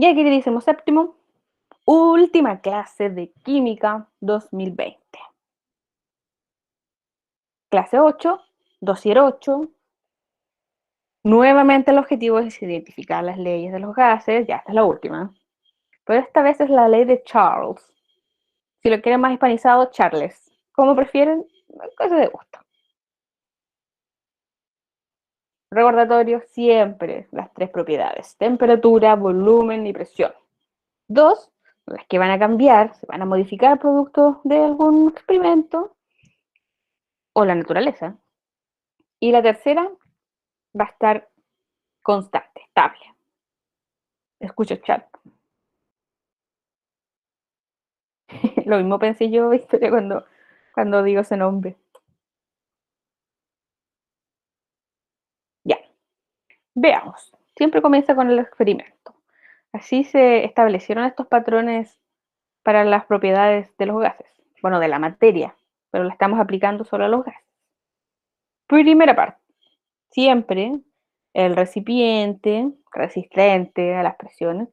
Ya, queridísimo séptimo, última clase de química 2020. Clase 8, dossier 8. Nuevamente el objetivo es identificar las leyes de los gases. Ya, esta es la última. Pero esta vez es la ley de Charles. Si lo quieren más hispanizado, Charles. Como prefieren, cosa de gusto. Recordatorio siempre las tres propiedades: temperatura, volumen y presión. Dos, las que van a cambiar, se van a modificar producto de algún experimento o la naturaleza. Y la tercera va a estar constante, estable. Escucho el chat. Lo mismo pensé yo, Victoria, cuando digo ese nombre. Ya, veamos. Siempre comienza con el experimento. Así se establecieron estos patrones para las propiedades de los gases. Bueno, de la materia, pero la estamos aplicando solo a los gases. Primera parte. Siempre el recipiente resistente a las presiones.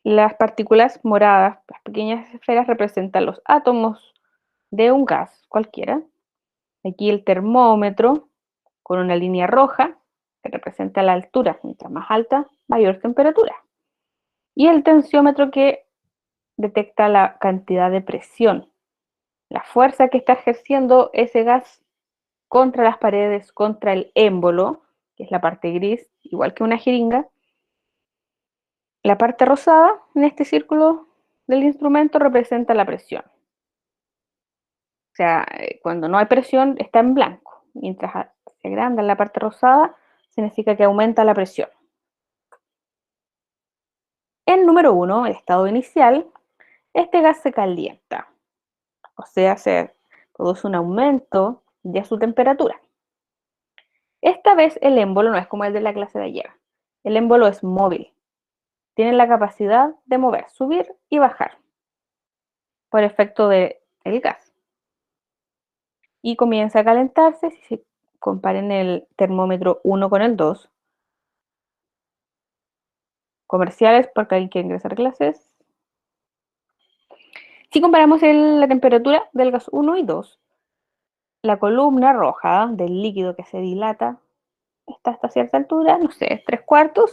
Las partículas moradas, las pequeñas esferas, representan los átomos de un gas cualquiera. Aquí el termómetro con una línea roja que representa la altura. Mientras más alta, mayor temperatura. Y el tensiómetro que detecta la cantidad de presión, la fuerza que está ejerciendo ese gas contra las paredes, contra el émbolo, que es la parte gris, igual que una jeringa. La parte rosada en este círculo del instrumento representa la presión. O sea, cuando no hay presión está en blanco. Mientras se agranda en la parte rosada, significa que aumenta la presión. En número 1, el estado inicial, este gas se calienta. O sea, se produce un aumento de su temperatura. Esta vez el émbolo no es como el de la clase de ayer. El émbolo es móvil. Tiene la capacidad de mover, subir y bajar por efecto del gas. Y comienza a calentarse. Si se comparen el termómetro 1 con el 2, comerciales, porque hay que ingresar clases. Si comparamos la temperatura del gas 1 y 2, la columna roja del líquido que se dilata está hasta cierta altura, no sé, 3/4.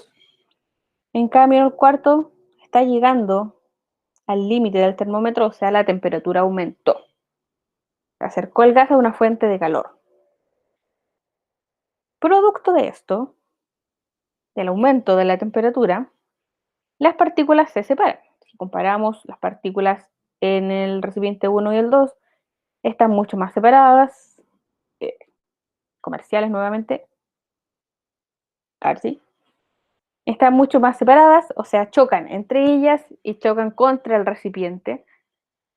En cambio, el cuarto está llegando al límite del termómetro, o sea, la temperatura aumentó. Se acercó el gas a una fuente de calor. Producto de esto, del aumento de la temperatura, las partículas se separan. Si comparamos las partículas en el recipiente 1 y el 2, están mucho más separadas, eh, comerciales nuevamente, a ver si, están mucho más separadas, o sea, chocan entre ellas y chocan contra el recipiente,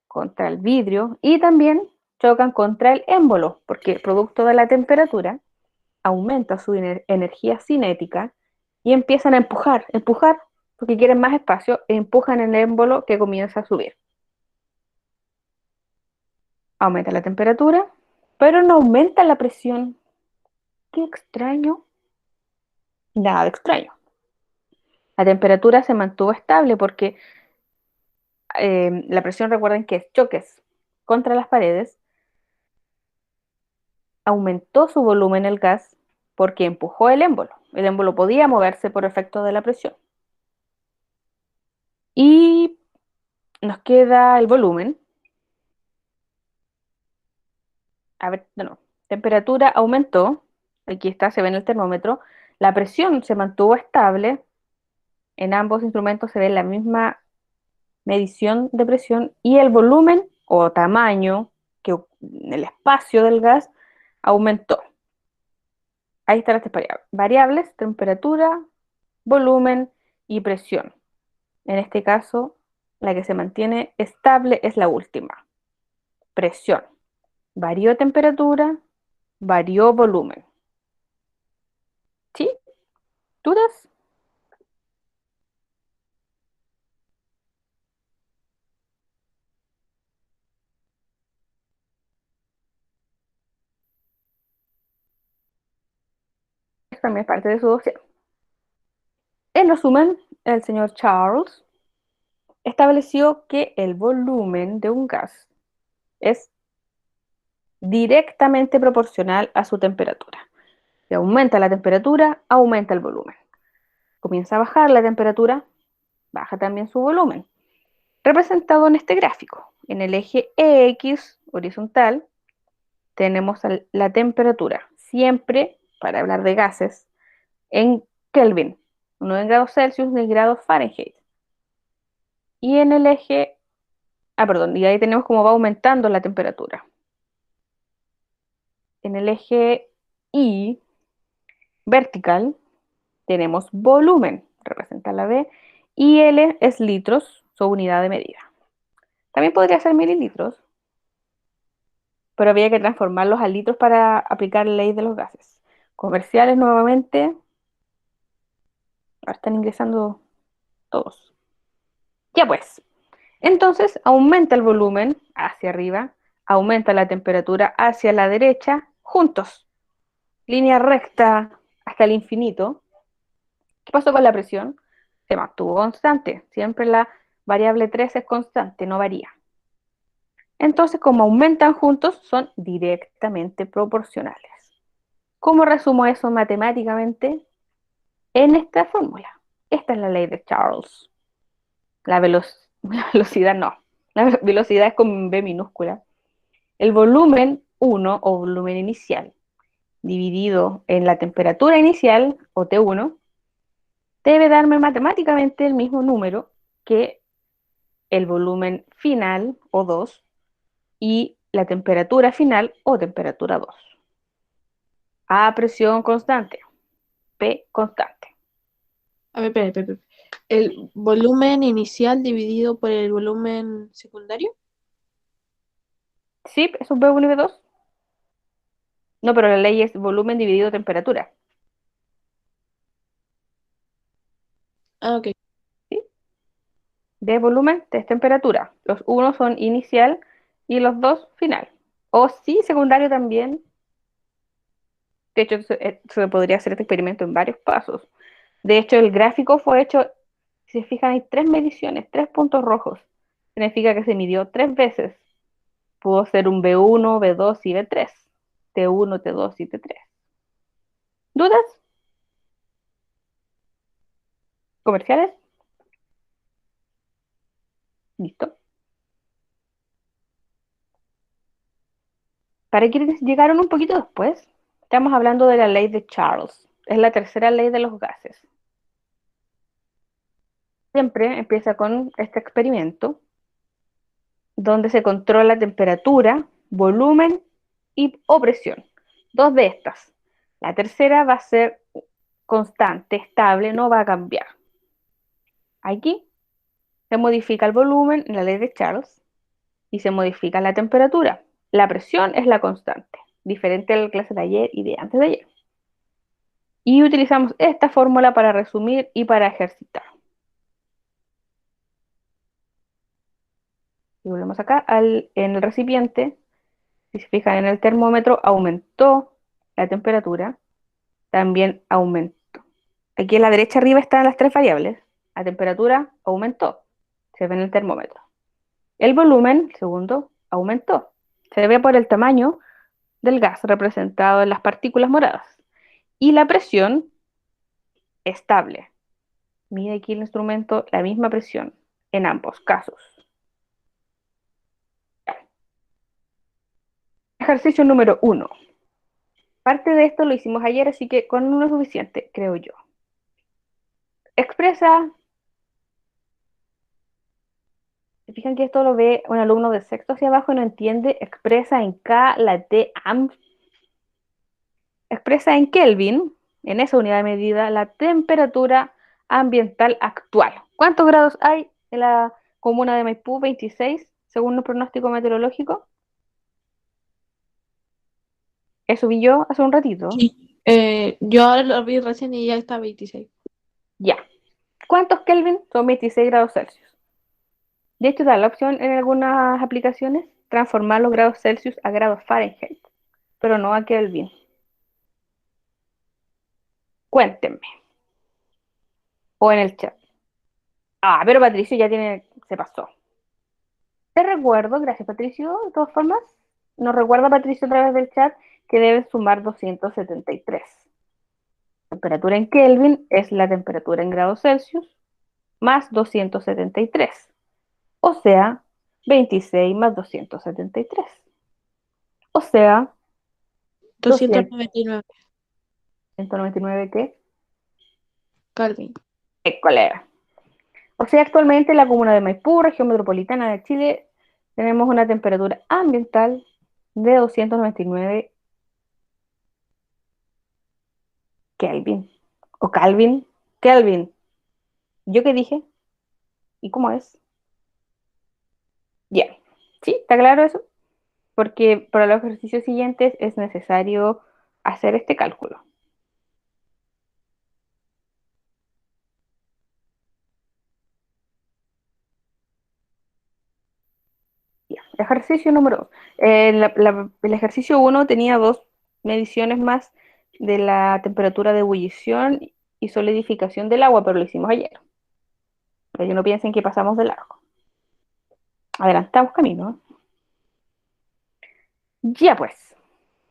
contra el vidrio, y también chocan contra el émbolo, porque producto de la temperatura aumenta su energía cinética y empiezan a empujar, porque quieren más espacio, e empujan el émbolo que comienza a subir. Aumenta la temperatura, pero no aumenta la presión. Qué extraño. Nada de extraño. La temperatura se mantuvo estable porque la presión, recuerden que es choques contra las paredes, aumentó su volumen el gas porque empujó el émbolo. El émbolo podía moverse por efecto de la presión. Y nos queda el volumen. A ver, no. Temperatura aumentó. Aquí está, se ve en el termómetro. La presión se mantuvo estable. En ambos instrumentos se ve la misma medición de presión y el volumen o tamaño que en el espacio del gas aumentó. Ahí están las tres variables: temperatura, volumen y presión. En este caso, la que se mantiene estable es la última, presión. Varió temperatura, varió volumen. ¿Sí? ¿Dudas? Eso también es parte de su dossier. En resumen, el señor Charles, estableció que el volumen de un gas es directamente proporcional a su temperatura. Si aumenta la temperatura, aumenta el volumen. Comienza a bajar la temperatura, baja también su volumen. Representado en este gráfico, en el eje X horizontal, tenemos la temperatura, siempre, para hablar de gases, en Kelvin, no en grados Celsius ni grados Fahrenheit. Y en el eje, perdón, y ahí tenemos cómo va aumentando la temperatura. En el eje Y vertical tenemos volumen, representa la B, y L es litros, su unidad de medida. También podría ser mililitros, pero había que transformarlos a litros para aplicar la ley de los gases. Comerciales nuevamente, ahora están ingresando todos. Ya pues, entonces aumenta el volumen hacia arriba, aumenta la temperatura hacia la derecha, juntos, línea recta hasta el infinito. ¿Qué pasó con la presión? Se mantuvo constante, siempre la variable 3 es constante, no varía. Entonces, como aumentan juntos, son directamente proporcionales. ¿Cómo resumo eso matemáticamente? En esta fórmula. Esta es la ley de Charles. La, la velocidad no. La velocidad es con B minúscula. El volumen 1 o volumen inicial dividido en la temperatura inicial o T1 debe darme matemáticamente el mismo número que el volumen final o 2 y la temperatura final o temperatura 2. A presión constante, P constante. A ver, espera, espera, espera. ¿El volumen inicial dividido por el volumen secundario? Sí, es un V1 y V2. No, pero la ley es volumen dividido temperatura. Ah, ok. ¿Sí? De volumen, T es temperatura. Los unos son inicial y los dos final. O sí, secundario también. De hecho, se podría hacer este experimento en varios pasos. De hecho, el gráfico fue hecho, si se fijan, hay tres mediciones, tres puntos rojos. Significa que se midió tres veces. Pudo ser un B1, B2 y B3. T1, T2 y T3. ¿Dudas? ¿Comerciales? Listo. Para quienes llegaron un poquito después, estamos hablando de la ley de Charles. Es la tercera ley de los gases. Siempre empieza con este experimento donde se controla la temperatura, volumen y o presión. Dos de estas. La tercera va a ser constante, estable, no va a cambiar. Aquí se modifica el volumen en la ley de Charles y se modifica la temperatura. La presión es la constante, diferente a la clase de ayer y de antes de ayer. Y utilizamos esta fórmula para resumir y para ejercitar. Y volvemos acá en el recipiente. Si se fijan en el termómetro, aumentó la temperatura, también aumentó. Aquí a la derecha arriba están las tres variables. La temperatura aumentó, se ve en el termómetro. El volumen, segundo, aumentó. Se ve por el tamaño del gas representado en las partículas moradas. Y la presión, estable. Mide aquí el instrumento la misma presión en ambos casos. Ejercicio número 1. Parte de esto lo hicimos ayer, así que con uno es suficiente, creo yo. Expresa, se fijan que esto lo ve un alumno de sexto hacia abajo y no entiende, expresa en K la T AM, expresa en Kelvin, en esa unidad de medida, la temperatura ambiental actual. ¿Cuántos grados hay en la comuna de Maipú? 26, según el pronóstico meteorológico. Eso vi yo hace un ratito. Sí. Yo ahora lo vi recién y ya está 26. Ya. ¿Cuántos Kelvin? Son 26 grados Celsius. De hecho, da la opción en algunas aplicaciones transformar los grados Celsius a grados Fahrenheit, pero no a Kelvin. Cuéntenme, o en el chat. Ah, pero Patricio ya tiene, se pasó. Te recuerdo, gracias Patricio, de todas formas, nos recuerda Patricio a través del chat que debes sumar 273. Temperatura en Kelvin es la temperatura en grados Celsius más 273, o sea, 26 más 273, o sea, Doscientos noventa y nueve 299, ¿qué? Calvin. Colega. O sea, actualmente en la comuna de Maipú, región metropolitana de Chile, tenemos una temperatura ambiental de 299 Kelvin. O Calvin. Kelvin. ¿Yo qué dije? ¿Y cómo es? Ya. ¿Sí? ¿Está claro eso? Porque para los ejercicios siguientes es necesario hacer este cálculo. Ya. Ejercicio número 2. El ejercicio uno tenía dos mediciones más de la temperatura de ebullición y solidificación del agua, pero lo hicimos ayer. Para que no piensen que pasamos de largo. Adelantamos camino. Ya pues,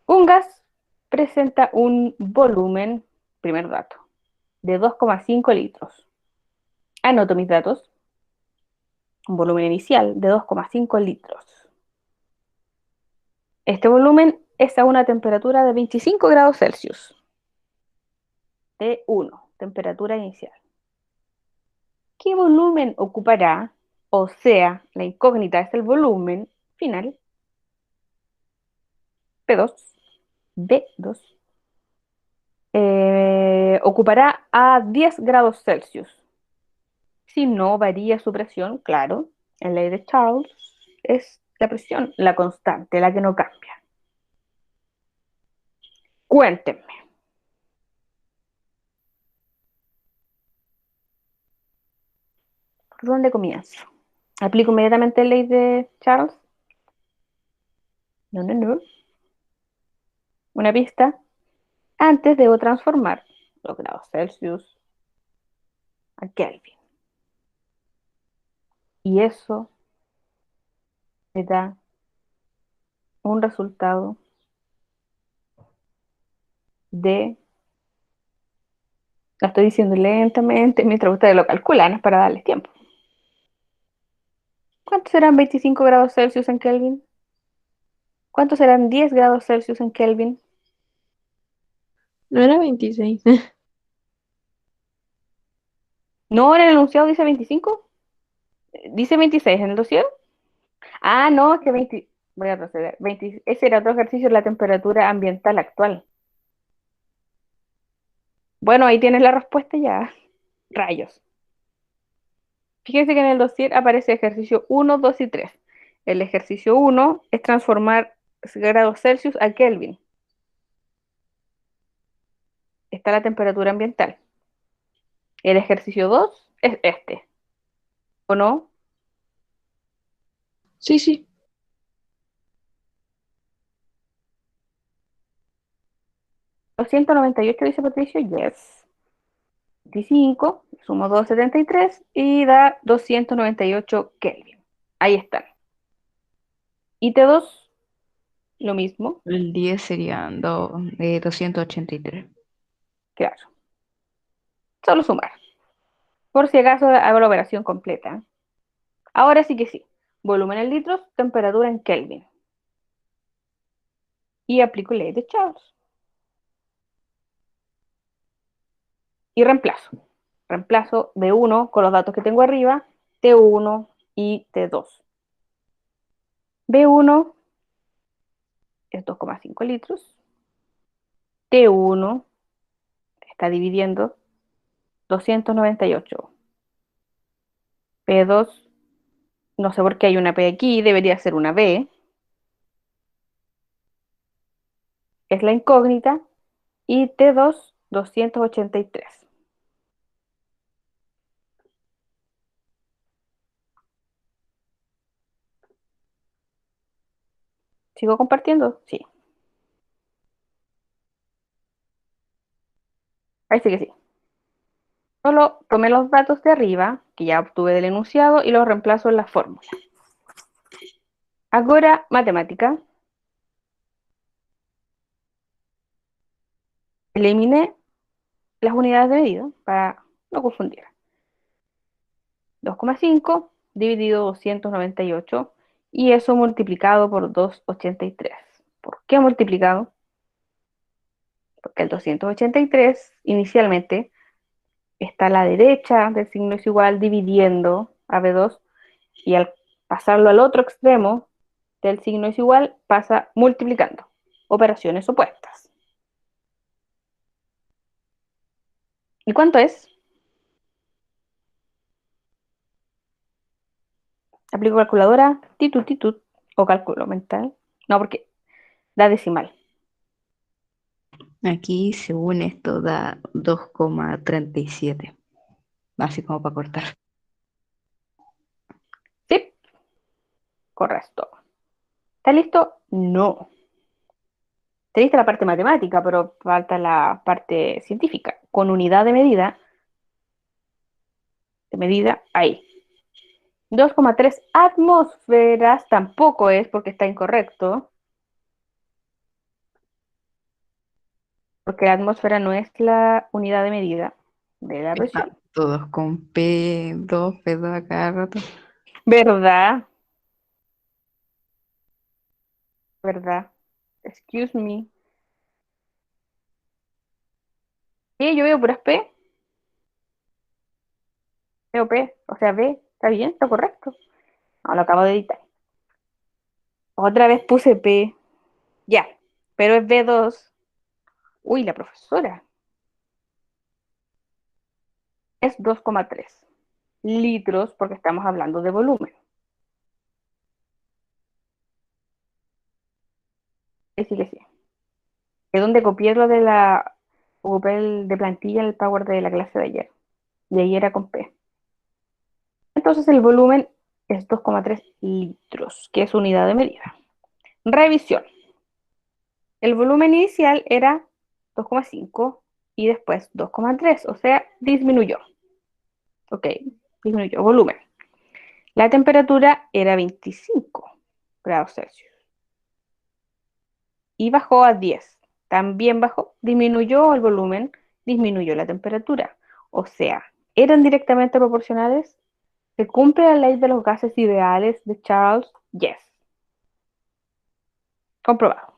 un gas presenta un volumen, primer dato, de 2,5 litros. Anoto mis datos. Un volumen inicial de 2,5 litros. Este volumen es a una temperatura de 25 grados Celsius. T1, temperatura inicial. ¿Qué volumen ocupará? O sea, la incógnita es el volumen final. P2, B2. Ocupará a 10 grados Celsius. Si no varía su presión, claro, en ley de Charles es la presión, la constante, la que no cambia. Cuéntenme, ¿por dónde comienzo? ¿Aplico inmediatamente la ley de Charles? No, no, no. Una pista. Antes debo transformar los grados Celsius a Kelvin. Y eso me da un resultado de, lo estoy diciendo lentamente mientras ustedes lo calculan, es para darles tiempo. ¿Cuántos serán 25 grados Celsius en Kelvin? ¿Cuántos serán 10 grados Celsius en Kelvin? No era 26. No, en el enunciado dice 25. Dice 26 en el dossier. Ah, no, es que 20. Voy a proceder. 20, ese era otro ejercicio, la temperatura ambiental actual. Bueno, ahí tienes la respuesta ya. Rayos. Fíjense que en el dossier aparece ejercicio 1, 2 y 3. El ejercicio 1 es transformar grados Celsius a Kelvin. Está la temperatura ambiental. El ejercicio 2 es este, ¿o no? Sí, sí. 298 dice Patricio, yes. 25, sumo 273 y da 298 Kelvin. Ahí están. Y T2, lo mismo, El 10 serían 283. claro. Solo sumar. Por si acaso hago la operación completa. Ahora sí que sí. Volumen en litros, temperatura en Kelvin. Y aplico ley de Charles. Y reemplazo. Reemplazo B1 con los datos que tengo arriba, T1 y T2. B1 es 2,5 litros. T1 está dividiendo 298. P2, no sé por qué hay una P aquí, debería ser una B. Es la incógnita. Y T2, 283. ¿Sigo compartiendo? Sí. Ahí sí que sí. Solo tomé los datos de arriba que ya obtuve del enunciado y los reemplazo en la fórmula. Ahora, matemática. Eliminé las unidades de medida para no confundir. 2,5 dividido 298 y eso multiplicado por 283. ¿Por qué multiplicado? Porque el 283 inicialmente está a la derecha del signo es igual dividiendo a B2 y al pasarlo al otro extremo del signo es igual pasa multiplicando. Operaciones opuestas. ¿Y cuánto es? Aplico calculadora, titut, o cálculo mental. No, porque da decimal. Aquí, según esto, da 2,37. Así como para cortar. Sí, correcto. ¿Está listo? No. Te diste la parte matemática, pero falta la parte científica. Con unidad de medida, ahí. 2,3 atmósferas tampoco es porque está incorrecto. Porque la atmósfera no es la unidad de medida de la Están presión. todos con P2, P2 a cada rato. ¿Verdad? ¿Verdad? Excuse me. Sí, yo veo puras P. Veo P. O sea, B. ¿Está bien? ¿Está correcto? No, lo acabo de editar. Otra vez puse P. Ya. Pero es B2. Uy, la profesora. Es 2,3 litros porque estamos hablando de volumen. Sí que sí. Es donde copié lo de la... Ocupé el de plantilla en el Power de la clase de ayer. Y ahí era con P. Entonces el volumen es 2,3 litros, que es unidad de medida. Revisión. El volumen inicial era 2,5 y después 2,3, o sea, disminuyó. Ok, disminuyó volumen. La temperatura era 25 grados Celsius y bajó a 10. También bajó, disminuyó el volumen, disminuyó la temperatura. O sea, ¿eran directamente proporcionales? ¿Se cumple la ley de los gases ideales de Charles? Yes. Comprobado.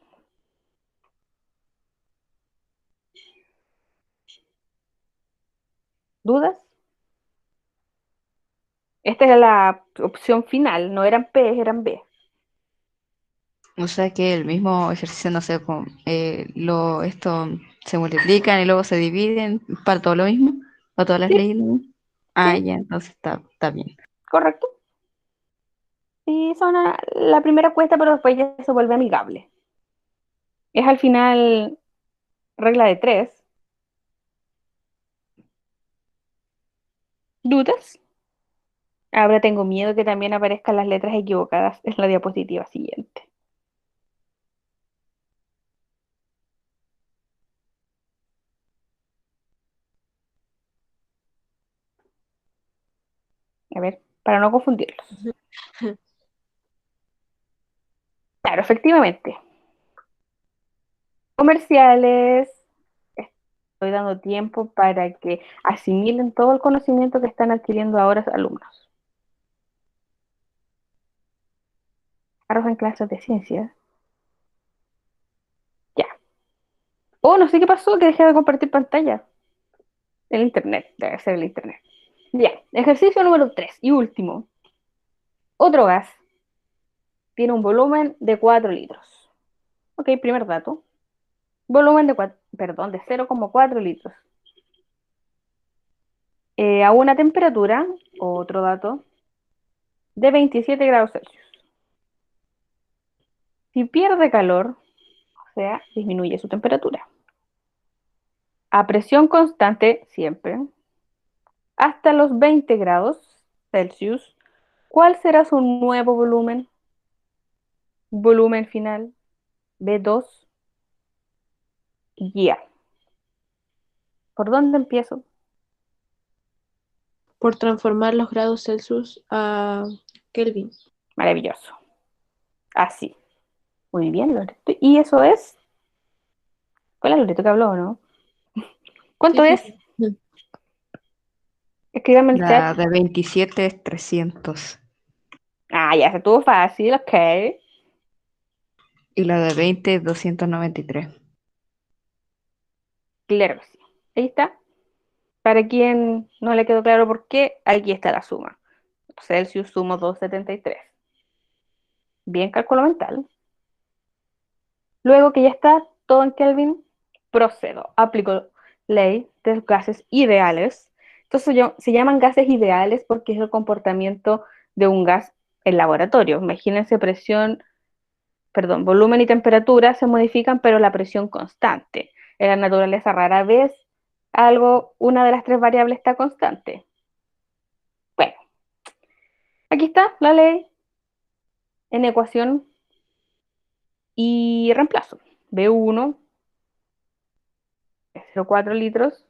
¿Dudas? Esta era la opción final, no eran P, eran B. O sea que el mismo ejercicio, no sé, esto se multiplican y luego se dividen para todo lo mismo, para todas las Sí, leyes. ¿No? Ah, sí, ya, entonces está bien. correcto. Sí, son la primera cuesta, pero después ya se vuelve amigable. Es al final regla de tres. ¿Dudas? Ahora tengo miedo que también aparezcan las letras equivocadas en la diapositiva siguiente. A ver, para no confundirlos. Claro, efectivamente. Comerciales. Estoy dando tiempo para que asimilen todo el conocimiento que están adquiriendo ahora los alumnos. Carros en clases de ciencias. Ya. Oh, no sé qué pasó, que dejé de compartir pantalla. El internet, debe ser el internet. Ya, ejercicio número 3 y último. Otro gas tiene un volumen de 4 litros. Ok, primer dato. Volumen de 4, perdón, de 0,4 litros. A una temperatura, otro dato, de 27 grados Celsius. Si pierde calor, o sea, disminuye su temperatura. A presión constante, siempre, hasta los 20 grados Celsius, ¿cuál será su nuevo volumen? Volumen final, B2, ya. ¿Por dónde empiezo? por transformar los grados Celsius a Kelvin. Maravilloso. Así. Muy bien, Loreto. Y eso es. Fue la Loreto que habló, ¿no? ¿Cuánto Sí, es? sí, sí. Escríbame en el chat. La de 27 es 300. Ah, ya se tuvo fácil, ok. Y la de 20 es 293. Claro que sí. Ahí está. Para quien no le quedó claro por qué, aquí está la suma. Celsius sumo 273. Bien cálculo mental. Luego que ya está todo en Kelvin, procedo. Aplico ley de los gases ideales. Entonces se llaman gases ideales porque es el comportamiento de un gas en laboratorio. Imagínense volumen y temperatura se modifican, pero la presión constante. En la naturaleza rara vez una de las tres variables está constante. Bueno, aquí está la ley en ecuación y reemplazo. B1 es 0,4 litros,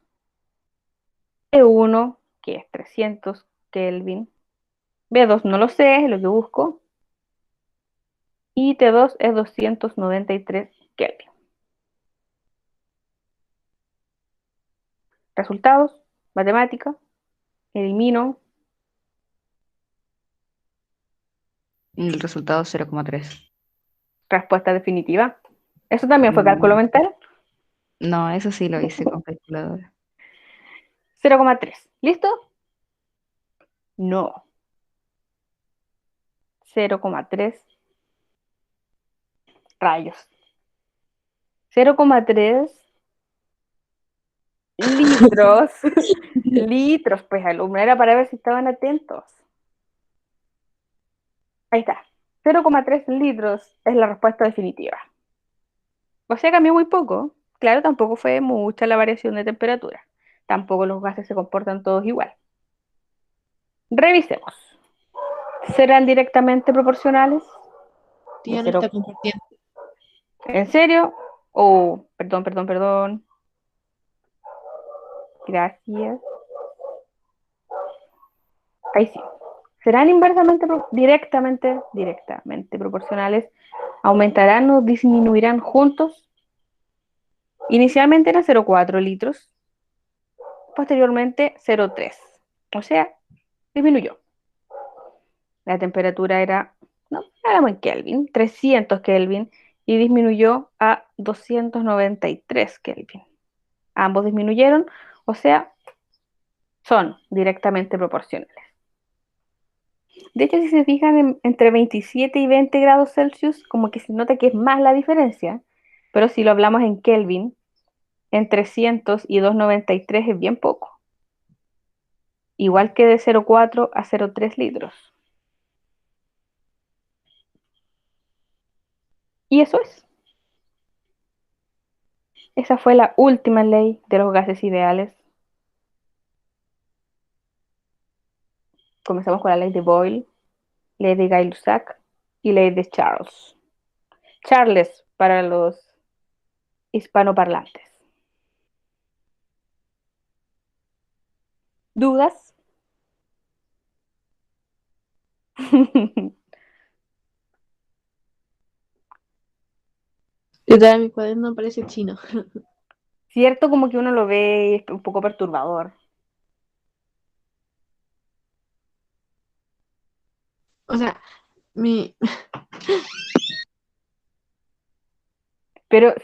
E1, que es 300 Kelvin, B2 no lo sé, es lo que busco, y T2 es 293 Kelvin. Resultados, matemática, elimino, El resultado es 0,3. respuesta definitiva. Eso también fue cálculo No, mental. no, eso sí lo hice con calculadora. 0,3. ¿Listo? No. 0,3 rayos. 0,3 litros. Litros, pues alumno, era para ver si estaban atentos. Ahí está. 0,3 litros es la respuesta definitiva. O sea, cambió muy poco. Claro, tampoco fue mucha la variación de temperatura. Tampoco los gases se comportan todos igual. Revisemos. ¿Serán directamente proporcionales? De Tía no está cero. compartiendo. ¿En serio? Oh, perdón, perdón, perdón. Gracias. Ahí sí. ¿Serán directamente proporcionales? ¿Aumentarán o disminuirán juntos? Inicialmente eran 0,4 litros, posteriormente 0,3. O sea, disminuyó. La temperatura no, éramos en Kelvin, 300 Kelvin, y disminuyó a 293 Kelvin. Ambos disminuyeron, o sea, son directamente proporcionales. De hecho, si se fijan entre 27 y 20 grados Celsius, como que se nota que es más la diferencia, pero si lo hablamos en Kelvin, en 300 y 293 es bien poco. Igual que de 0,4 a 0,3 litros. Y eso es. Esa fue la última ley de los gases ideales. Comenzamos con la ley de Boyle, ley de Gay-Lussac y ley de Charles. Charles para los hispanoparlantes. ¿Dudas? Detrás de mi cuaderno parece chino. Cierto, como que uno lo ve y es un poco perturbador. O sea, mi... Pero